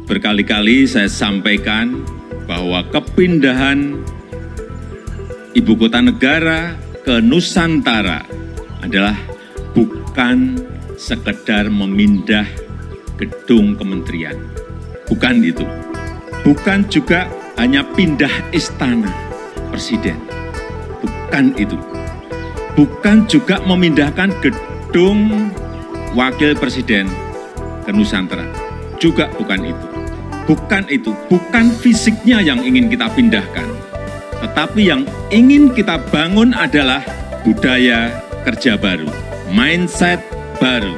Berkali-kali saya sampaikan bahwa kepindahan ibu kota negara ke Nusantara adalah bukan sekedar memindah gedung kementerian. Bukan itu. Bukan juga hanya pindah istana presiden. Bukan itu. Bukan juga memindahkan gedung wakil presiden ke Nusantara. Juga bukan itu. Bukan itu. Bukan fisiknya yang ingin kita pindahkan. Tetapi yang ingin kita bangun adalah budaya kerja baru, mindset baru,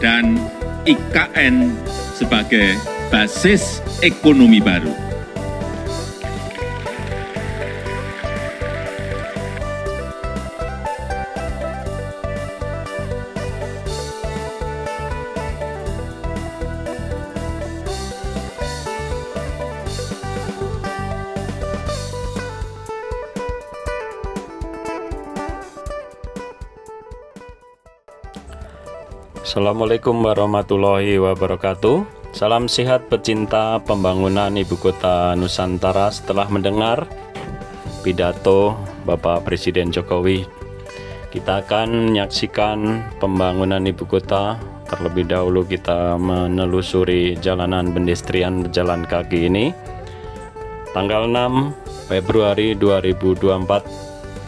dan IKN sebagai basis ekonomi baru. Assalamualaikum warahmatullahi wabarakatuh. Salam sehat pecinta pembangunan Ibu Kota Nusantara. Setelah mendengar pidato Bapak Presiden Jokowi, kita akan menyaksikan pembangunan Ibu Kota. Terlebih dahulu kita menelusuri jalanan pedestrian pejalan kaki ini. Tanggal 6 Februari 2024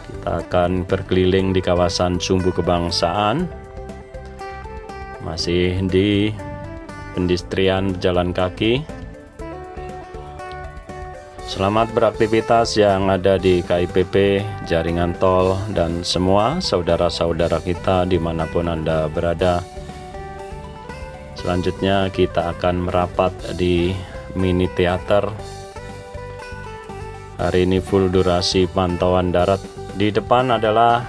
kita akan berkeliling di kawasan Sumbu Kebangsaan, masih di pedestrian pejalan kaki. Selamat beraktivitas yang ada di KIPP, jaringan tol, dan semua saudara-saudara kita dimanapun Anda berada. Selanjutnya kita akan merapat di mini teater. Hari ini full durasi pantauan darat. Di depan adalah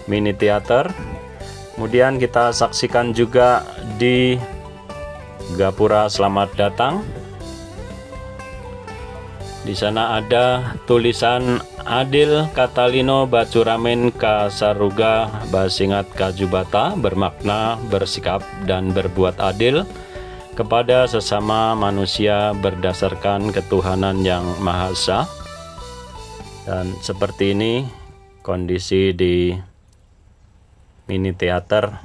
mini teater. Kemudian kita saksikan juga di Gapura Selamat Datang. Di sana ada tulisan Adil Katalino Bacuramen Kasaruga Basingat Kajubata, bermakna bersikap dan berbuat adil kepada sesama manusia berdasarkan ketuhanan yang Maha Esa. Dan seperti ini kondisi di mini teater.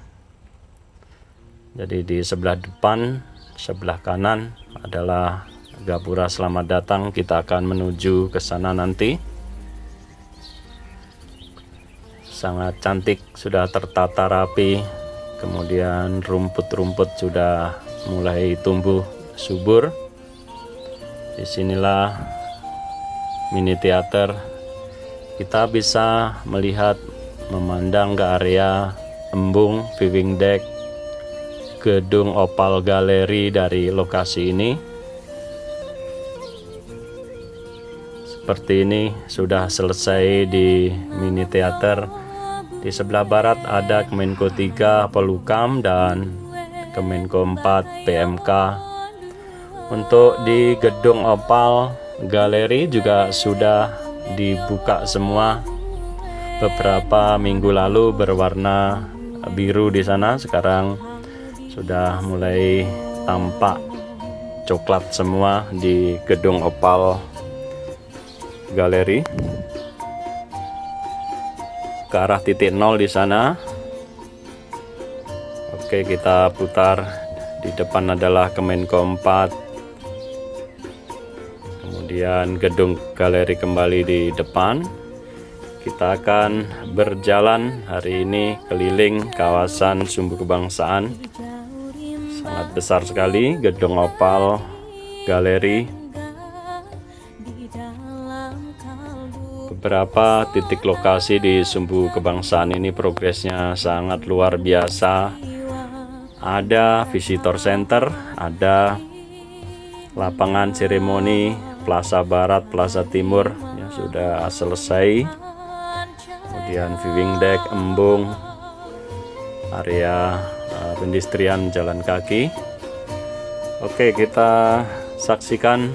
Jadi di sebelah depan, sebelah kanan adalah Gapura Selamat Datang. Kita akan menuju ke sana nanti. Sangat cantik, sudah tertata rapi. Kemudian rumput-rumput sudah mulai tumbuh subur. Disinilah mini teater. Kita bisa melihat, memandang ke area embung, viewing deck, gedung Opal Galeri dari lokasi ini. Seperti ini sudah selesai di mini teater. Di sebelah barat ada Kemenko 3 Polhukam dan Kemenko 4 PMK. Untuk di gedung Opal Galeri juga sudah dibuka semua. Beberapa minggu lalu berwarna biru di sana, sekarang sudah mulai tampak coklat semua di gedung Opal Galeri. Ke arah titik nol di sana. Oke, kita putar. Di depan adalah Kemenko 4. Kemudian gedung galeri kembali di depan. Kita akan berjalan hari ini keliling kawasan Sumbu Kebangsaan. Sangat besar sekali gedung Opal Galeri. Beberapa titik lokasi di Sumbu Kebangsaan ini progresnya sangat luar biasa. Ada visitor center, ada lapangan seremoni, Plaza Barat, Plaza Timur yang sudah selesai. Kemudian viewing deck, embung, area pedestrian jalan kaki. Oke, kita saksikan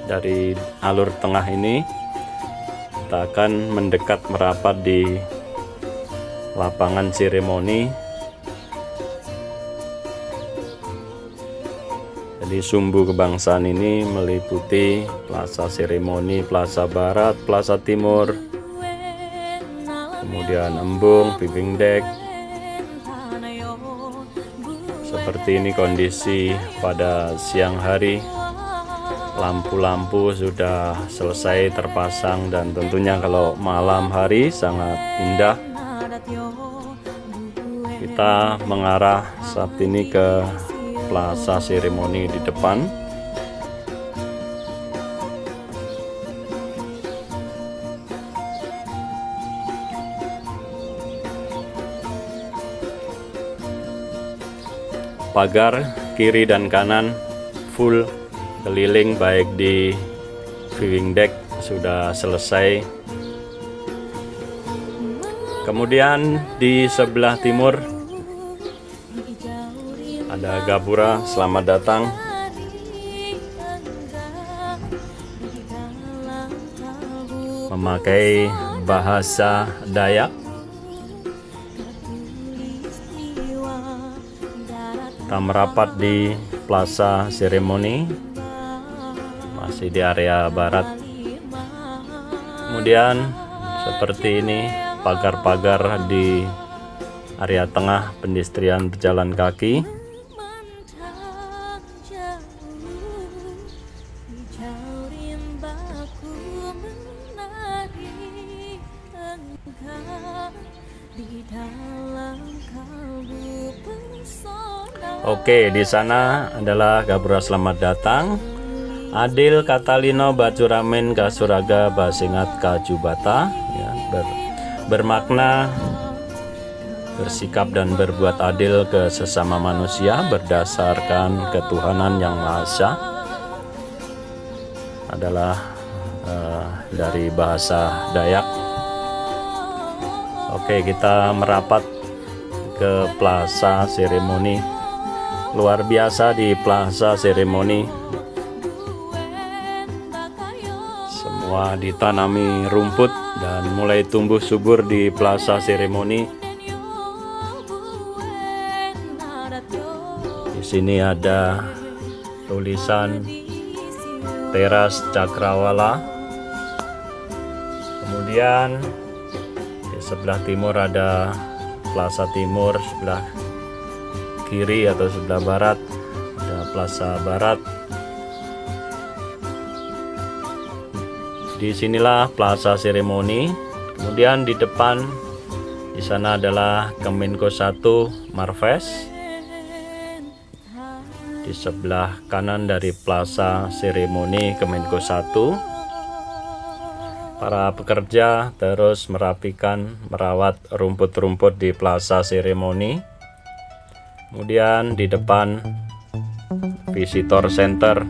dari alur tengah ini. Kita akan mendekat merapat di lapangan seremoni. Jadi Jadi sumbu kebangsaan ini meliputi Plaza Seremoni, Plaza Barat, Plaza Timur, kemudian embung, piping dek. Seperti ini kondisi pada siang hari. Lampu-lampu sudah selesai terpasang dan tentunya kalau malam hari sangat indah. Kita mengarah saat ini ke Plaza Seremoni di depan. Pagar kiri dan kanan full keliling, baik di viewing deck sudah selesai. Kemudian di sebelah timur ada gapura selamat datang. Memakai bahasa Dayak. Kita merapat di Plaza Seremoni, masih di area barat. Kemudian seperti ini pagar-pagar di area tengah pedestrian pejalan kaki. Oke, di sana adalah gapura selamat datang. Adil Katalino Bacuramen Kasuraga Basingat Kajubata, ya, bermakna bersikap dan berbuat adil ke sesama manusia berdasarkan ketuhanan yang Maha Esa. Adalah dari bahasa Dayak. Oke, kita merapat ke Plaza Seremoni. Luar biasa di Plaza Seremoni. Semua ditanami rumput dan mulai tumbuh subur di Plaza Seremoni. Di sini ada tulisan Teras Cakrawala. Kemudian di sebelah timur ada Plaza Timur, sebelah kiri atau sebelah barat ada Plaza Barat. Disinilah Plaza Seremoni. Kemudian di depan di sana adalah Kemenko 1 Marves. Di sebelah kanan dari Plaza Seremoni Kemenko 1. Para pekerja terus merapikan, merawat rumput-rumput di Plaza Seremoni. Kemudian di depan Visitor Center.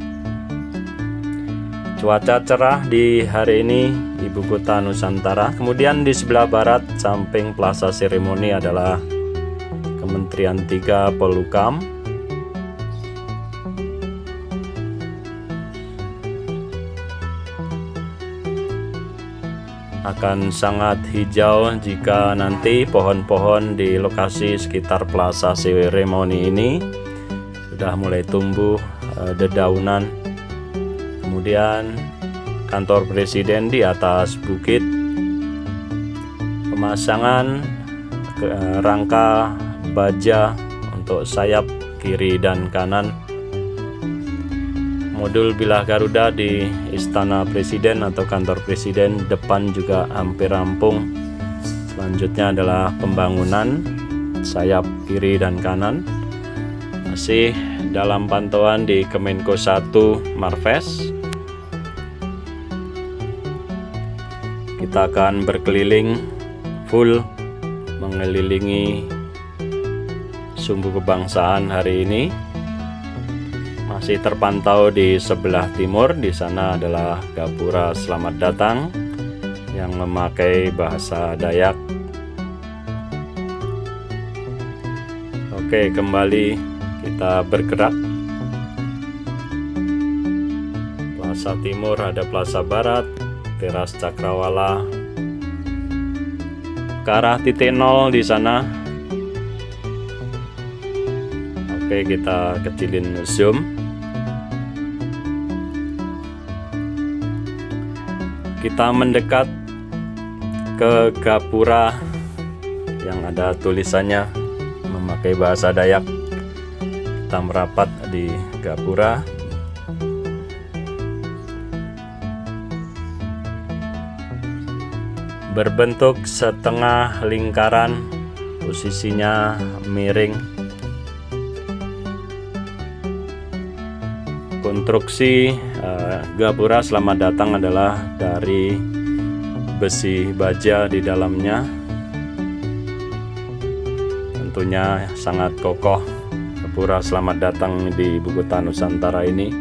Cuaca cerah di hari ini ibu kota Nusantara. Kemudian di sebelah barat samping Plaza Seremoni adalah Kementerian 3 Polhukam. Akan sangat hijau jika nanti pohon-pohon di lokasi sekitar Plaza Seremoni ini sudah mulai tumbuh dedaunan. Kemudian kantor presiden di atas bukit. Pemasangan rangka baja untuk sayap kiri dan kanan. Modul bilah Garuda di Istana Presiden atau kantor presiden depan juga hampir rampung. Selanjutnya adalah pembangunan sayap kiri dan kanan. Masih dalam pantauan di Kemenko 1 Marves. Kita akan berkeliling full mengelilingi sumbu kebangsaan hari ini. Masih terpantau di sebelah timur. Di sana adalah gapura selamat datang yang memakai bahasa Dayak. Oke, kembali kita bergerak. Plaza Timur ada Plaza Barat, Teras Cakrawala. Ke arah titik nol di sana. Oke, kita kecilin zoom. kita mendekat ke gapura yang ada tulisannya memakai bahasa Dayak. Kita merapat di gapura. Berbentuk setengah lingkaran, posisinya miring. Konstruksi gapura selamat datang adalah dari besi baja di dalamnya. Tentunya sangat kokoh gapura selamat datang di Ibu Kota Nusantara ini.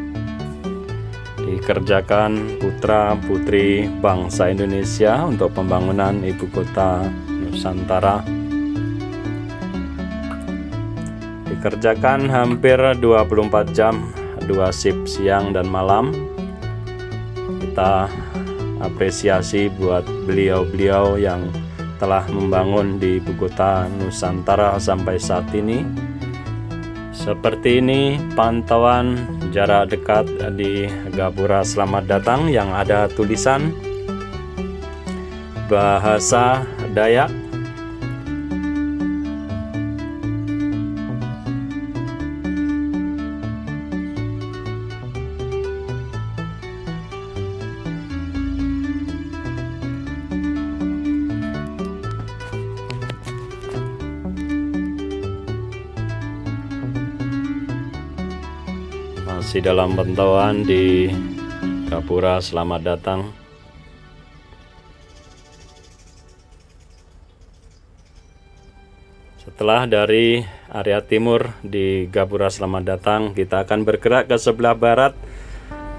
Dikerjakan putra putri bangsa Indonesia untuk pembangunan Ibu Kota Nusantara. Dikerjakan hampir 24 jam, 2 shift siang dan malam. Kita apresiasi buat beliau-beliau yang telah membangun di Ibu Kota Nusantara sampai saat ini. Seperti ini pantauan jarak dekat di gapura selamat datang yang ada tulisan bahasa Dayak. Masih dalam pantauan di gapura selamat datang. Setelah dari area timur di gapura selamat datang, kita akan bergerak ke sebelah barat,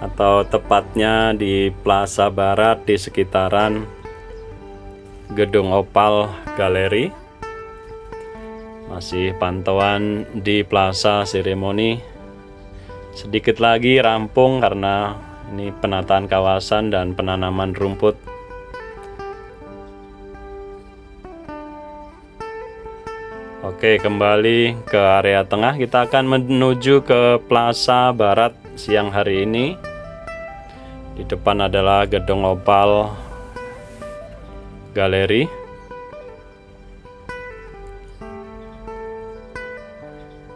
atau tepatnya di Plaza Barat di sekitaran Gedung Opal Galeri. Masih pantauan di Plaza Seremoni. Sedikit lagi rampung karena ini penataan kawasan dan penanaman rumput. Oke, kembali ke area tengah. Kita akan menuju ke Plaza Barat siang hari ini. Di depan adalah Gedung Opal Galeri.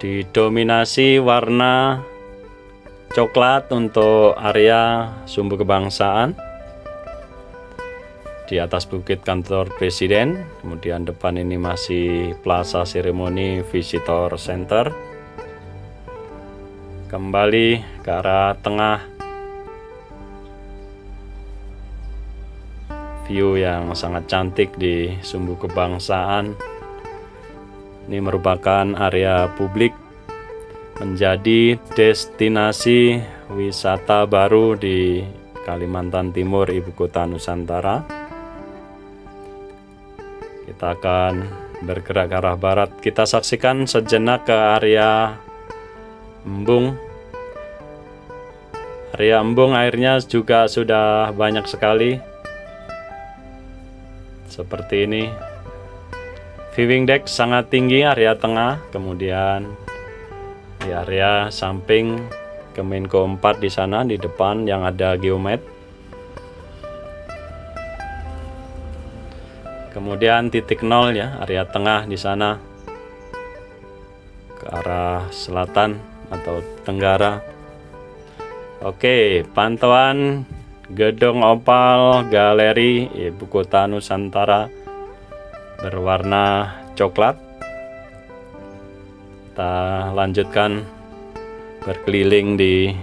Didominasi warna coklat untuk area Sumbu Kebangsaan. Di atas bukit kantor presiden. Kemudian depan ini masih Plaza Seremoni Visitor Center. Kembali ke arah tengah. View yang sangat cantik di Sumbu Kebangsaan. Ini merupakan area publik, menjadi destinasi wisata baru di Kalimantan Timur, Ibu Kota Nusantara. Kita akan bergerak ke arah barat. Kita saksikan sejenak ke area embung. Area embung airnya juga sudah banyak sekali. Seperti ini. Viewing deck sangat tinggi area tengah, kemudian di area samping Kemenko 4 di sana di depan yang ada geomet. Kemudian titik 0 ya, area tengah di sana ke arah selatan atau tenggara. Oke, pantauan Gedung Opal Galeri Ibu Kota Nusantara berwarna coklat. Kita lanjutkan berkeliling di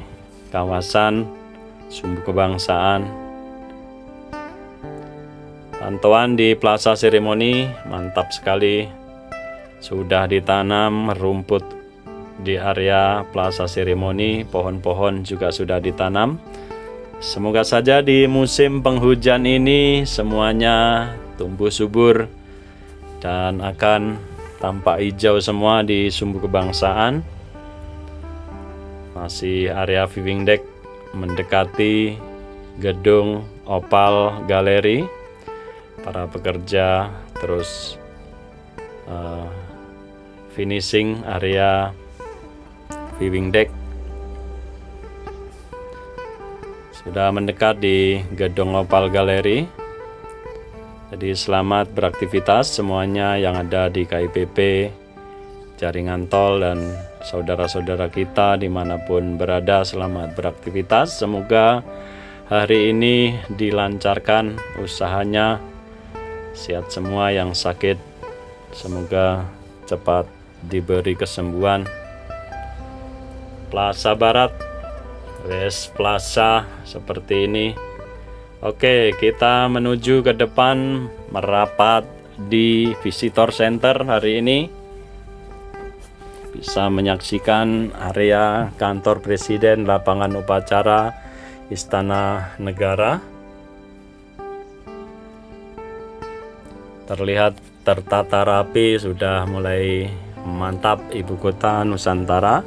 kawasan Sumbu Kebangsaan. Pantauan di Plaza Seremoni mantap sekali. Sudah ditanam rumput di area Plaza Seremoni, pohon-pohon juga sudah ditanam. Semoga saja di musim penghujan ini semuanya tumbuh subur dan akan tampak hijau semua di Sumbu Kebangsaan. Masih area viewing deck mendekati Gedung Opal Galeri. Para pekerja terus finishing area viewing deck. sudah mendekat di Gedung Opal Galeri. Jadi selamat beraktivitas semuanya yang ada di KIPP, jaringan tol, dan saudara-saudara kita dimanapun berada, selamat beraktivitas. Semoga hari ini dilancarkan usahanya, sehat semua yang sakit, semoga cepat diberi kesembuhan. Plaza Barat, West Plaza seperti ini. Oke, kita menuju ke depan, merapat di Visitor Center hari ini. Bisa menyaksikan area kantor Presiden, lapangan upacara, Istana Negara. Terlihat tertata rapi, sudah mulai mantap ibu kota Nusantara.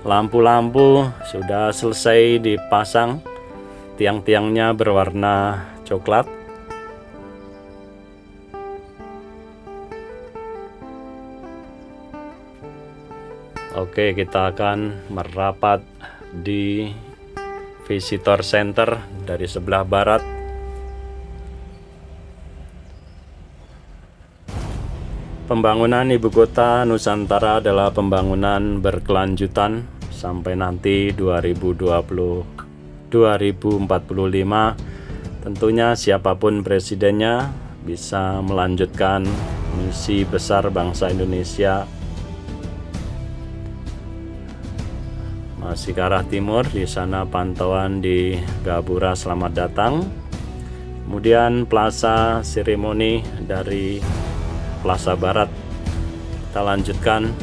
Lampu-lampu sudah selesai dipasang, tiang-tiangnya berwarna coklat. Oke, kita akan merapat di Visitor Center dari sebelah barat. Pembangunan ibu kota Nusantara adalah pembangunan berkelanjutan sampai nanti 2045. Tentunya siapapun presidennya bisa melanjutkan misi besar bangsa Indonesia. Masih ke arah timur, di sana pantauan di Gapura, selamat datang. Kemudian Plaza Seremoni dari Plaza Barat kita lanjutkan.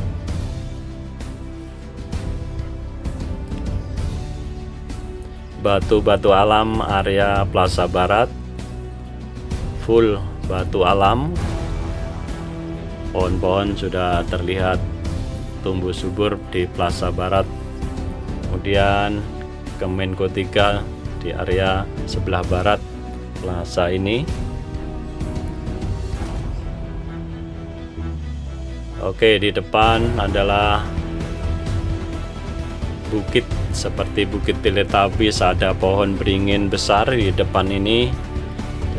Batu-batu alam area Plaza Barat, full batu alam. Pohon-pohon sudah terlihat tumbuh subur di Plaza Barat. Kemudian Kemenko 3 di area sebelah barat plaza ini. Oke, di depan adalah bukit seperti Bukit Teletabis, ada pohon beringin besar di depan ini.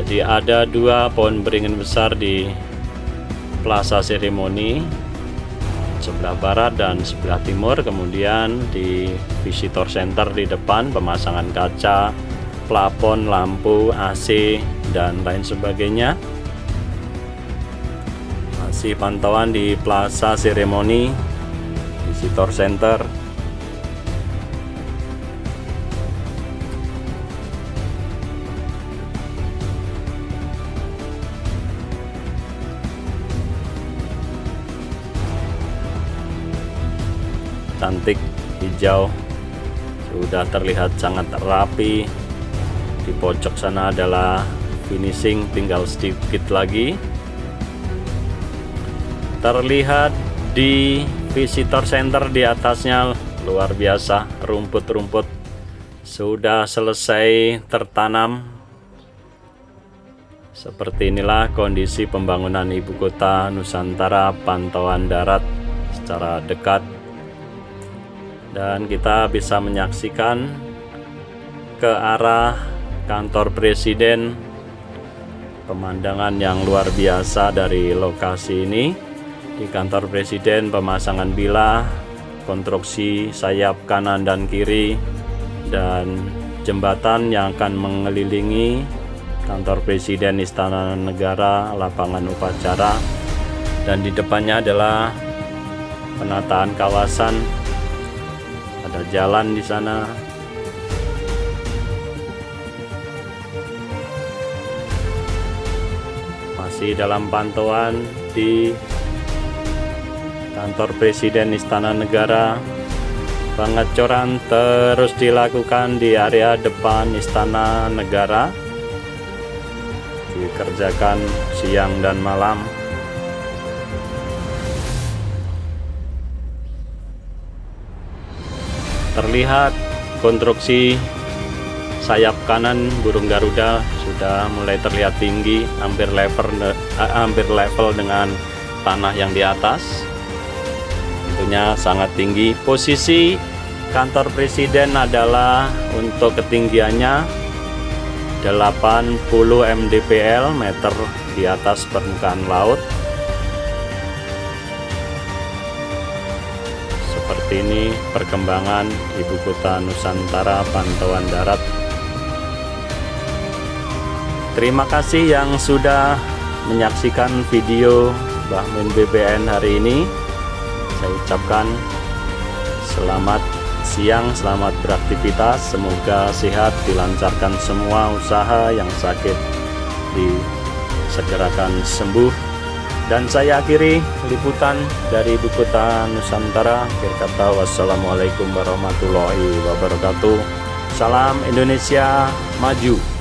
Jadi ada dua pohon beringin besar di Plaza Seremoni, sebelah barat dan sebelah timur. Kemudian di Visitor Center di depan pemasangan kaca, plafon, lampu, AC, dan lain sebagainya. Masih pantauan di Plaza Seremoni, Visitor Center. Cantik, hijau, sudah terlihat sangat rapi. Di pojok sana adalah finishing, tinggal sedikit lagi. Terlihat di Visitor Center di atasnya luar biasa, rumput-rumput sudah selesai tertanam. Seperti inilah kondisi pembangunan ibu kota Nusantara, pantauan darat secara dekat. Dan kita bisa menyaksikan ke arah kantor Presiden, pemandangan yang luar biasa dari lokasi ini. Di kantor Presiden pemasangan bilah, konstruksi sayap kanan dan kiri, dan jembatan yang akan mengelilingi kantor Presiden, Istana Negara, lapangan upacara. Dan di depannya adalah penataan kawasan. Ada jalan di sana. Masih dalam pantauan di kantor Presiden, Istana Negara. Pengecoran terus dilakukan di area depan Istana Negara. Dikerjakan siang dan malam. Terlihat konstruksi sayap kanan burung Garuda sudah mulai terlihat tinggi, hampir level dengan tanah yang di atas. Tentunya sangat tinggi. Posisi Kantor Presiden adalah untuk ketinggiannya 80 mdpl meter di atas permukaan laut. Seperti ini perkembangan Ibu Kota Nusantara pantauan darat. Terima kasih yang sudah menyaksikan video Bahmin BBN hari ini. Saya ucapkan selamat siang, selamat beraktivitas, semoga sehat, dilancarkan semua usaha, yang sakit disegerakan sembuh. Dan saya akhiri liputan dari Ibu Kota Nusantara. Akhir kata, wassalamualaikum warahmatullahi wabarakatuh. Salam Indonesia Maju.